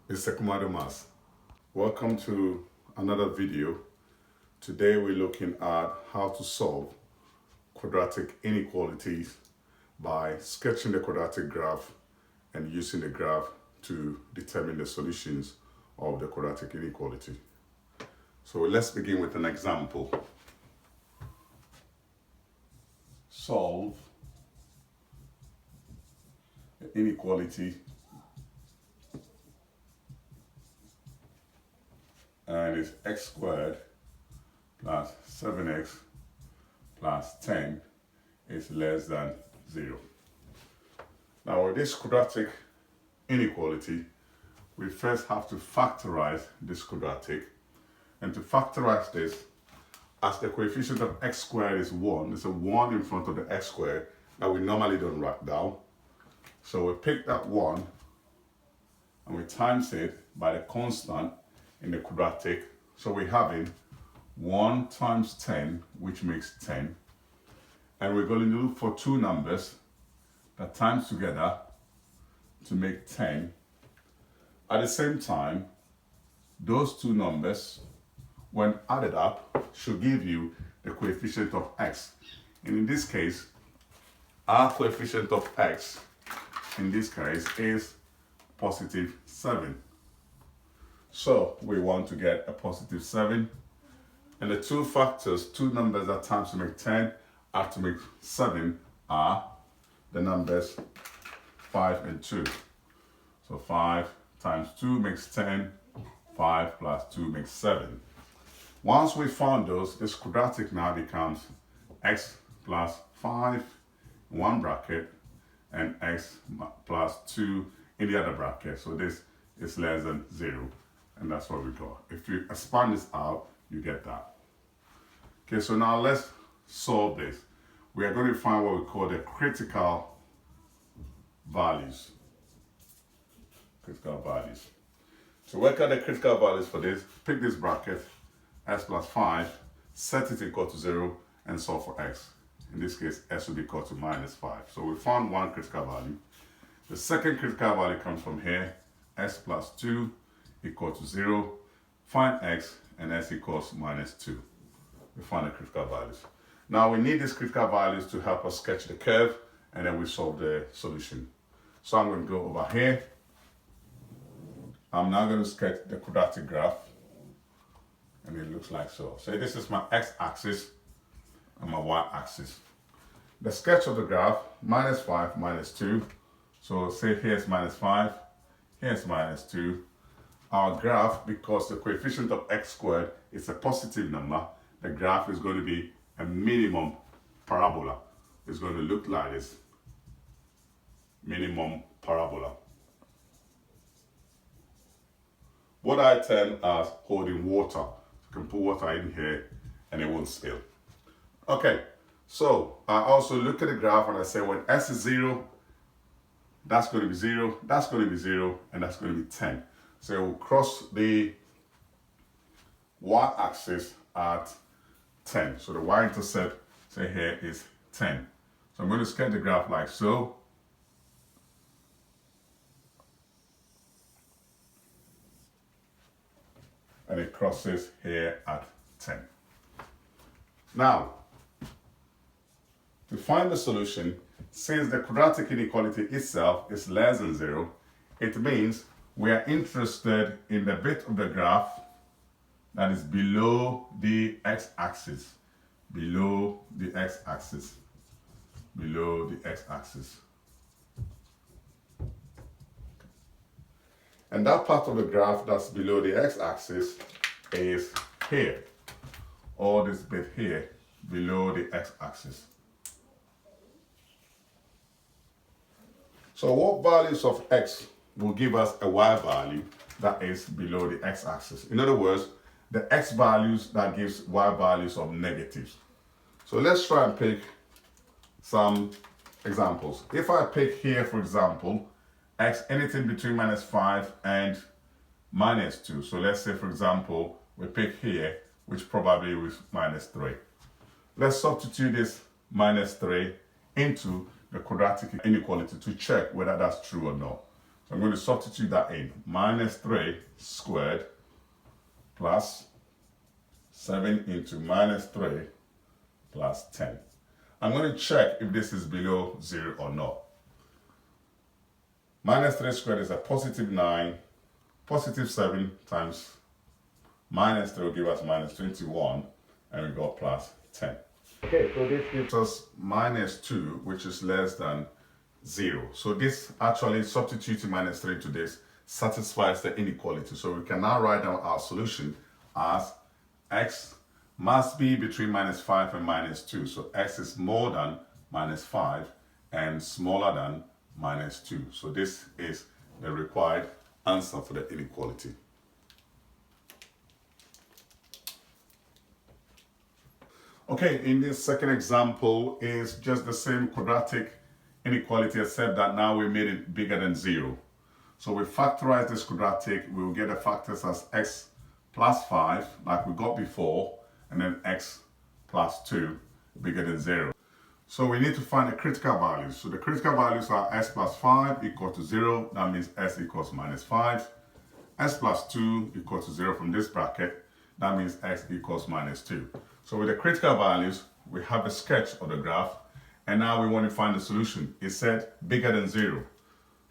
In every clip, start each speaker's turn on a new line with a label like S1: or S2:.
S1: It's Sekumado Mas. Welcome to another video. Today we're looking at how to solve quadratic inequalities by sketching the quadratic graph and using the graph to determine the solutions of the quadratic inequality. So let's begin with an example. Solve the inequality and it's x squared plus 7x plus 10 is less than 0. Now with this quadratic inequality, we first have to factorize this quadratic. And to factorize this, as the coefficient of x squared is 1, there's a 1 in front of the x squared that we normally don't write down. So we pick that 1 and we times it by the constant in the quadratic. So we're having 1 times 10, which makes 10. And we're going to look for two numbers that times together to make 10. At the same time, those two numbers, when added up, should give you the coefficient of x. And in this case, our coefficient of x, in this case, is positive 7. So we want to get a positive 7. And the two factors, two numbers that times to make 10 are to make 7 are the numbers 5 and 2. So 5 times 2 makes 10, 5 plus 2 makes 7. Once we found those, this quadratic now becomes x plus 5 in one bracket and x plus 2 in the other bracket. So this is less than 0. And that's what we got. If you expand this out, you get that. Okay, so now let's solve this. We are going to find what we call the critical values. Critical values. To work out the critical values for this, pick this bracket, x plus 5, set it equal to 0, and solve for x. In this case, x will be equal to minus 5. So we found one critical value. The second critical value comes from here, x plus 2 equal to 0. Find x, and x equals minus 2. We find the critical values. Now we need these critical values to help us sketch the curve, and then we solve the solution. So I'm going to go over here. I'm now going to sketch the quadratic graph, and it looks like so. So this is my x-axis and my y-axis. The sketch of the graph, minus 5, minus 2. So say here's minus 5, here's minus 2. Our graph, because the coefficient of x squared is a positive number, the graph is going to be a minimum parabola. It's going to look like this. Minimum parabola. What I term as holding water. You can put water in here and it won't spill. Okay, so I also look at the graph and I say when s is 0, that's going to be 0, that's going to be 0, and that's going to be 10. So we'll cross the y-axis at 10. So the y-intercept, say here, is 10. So I'm going to sketch the graph like so. And it crosses here at 10. Now, to find the solution, since the quadratic inequality itself is less than 0, it means we are interested in the bit of the graph that is below the x-axis. Below the x-axis. Below the x-axis. And that part of the graph that's below the x-axis is here. All this bit here, below the x-axis. So what values of x will give us a y value that is below the x-axis? In other words, the x values that gives y values of negatives. So let's try and pick some examples. If I pick here, for example, x, anything between minus 5 and minus 2. So let's say, for example, we pick here, which probably was minus 3. Let's substitute this minus 3 into the quadratic inequality to check whether that's true or not. So I'm going to substitute that in. Minus 3 squared plus 7 into minus 3 plus 10. I'm going to check if this is below 0 or not. Minus 3 squared is a positive 9. Positive 7 times minus 3 will give us minus 21. And we got plus 10. Okay, so this gives us minus 2, which is less than 0. So this actually, substituting minus 3 to this, satisfies the inequality. So we can now write down our solution as x must be between minus 5 and minus 2. So x is more than minus 5 and smaller than minus 2. So this is the required answer for the inequality. Okay, in this second example is just the same quadratic inequality, except that now we made it bigger than 0. So we factorize this quadratic, we will get the factors as x plus 5, like we got before, and then x plus 2, bigger than 0. So we need to find the critical values. So the critical values are s plus 5 equal to 0, that means s equals minus 5. S plus 2 equal to 0 from this bracket, that means x equals minus 2. So with the critical values, we have a sketch of the graph, and now we want to find the solution. It said bigger than 0.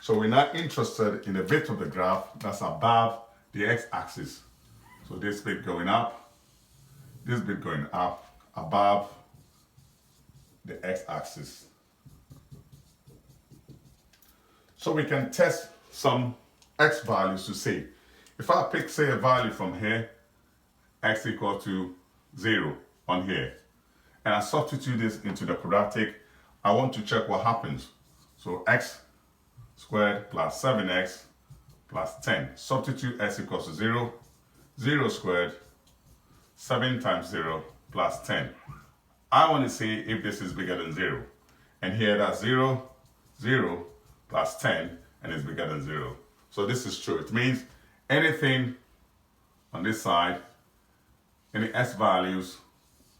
S1: So we're not interested in the width of the graph that's above the x-axis. So this bit going up, this bit going up, above the x-axis. So we can test some x values to see. If I pick, say, a value from here, x equal to 0 on here, and I substitute this into the quadratic, I want to check what happens. So x squared plus 7x plus 10. Substitute x equals to 0. 0 squared, 7 times 0 plus 10. I want to see if this is bigger than 0. And here that's 0, 0 plus 10, and it's bigger than 0. So this is true. It means anything on this side, any s values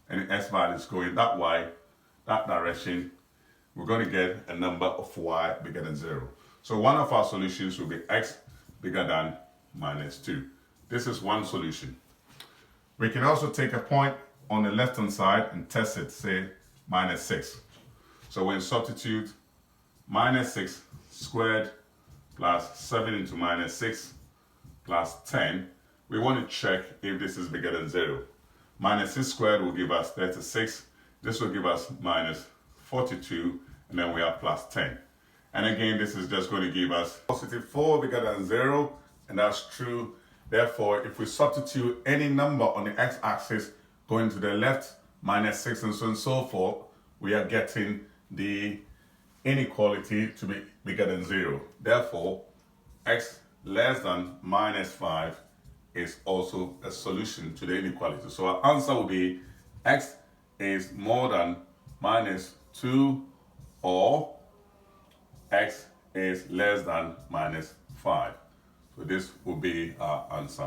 S1: going that way, that direction, we're going to get a number of y bigger than 0. So one of our solutions will be x bigger than minus 2. This is one solution. We can also take a point on the left hand side and test it, say minus 6. So when substitute minus 6 squared plus 7 into minus 6 plus 10, we want to check if this is bigger than 0. Minus 6 squared will give us 36. This will give us minus 42, and then we have plus 10. And again, this is just going to give us positive 4 bigger than 0, and that's true. Therefore, if we substitute any number on the x-axis going to the left, minus 6 and so on and so forth, we are getting the inequality to be bigger than 0. Therefore, x less than minus 5 is also a solution to the inequality. So our answer will be x is more than minus 2, or x is less than minus 5. So this will be our answer.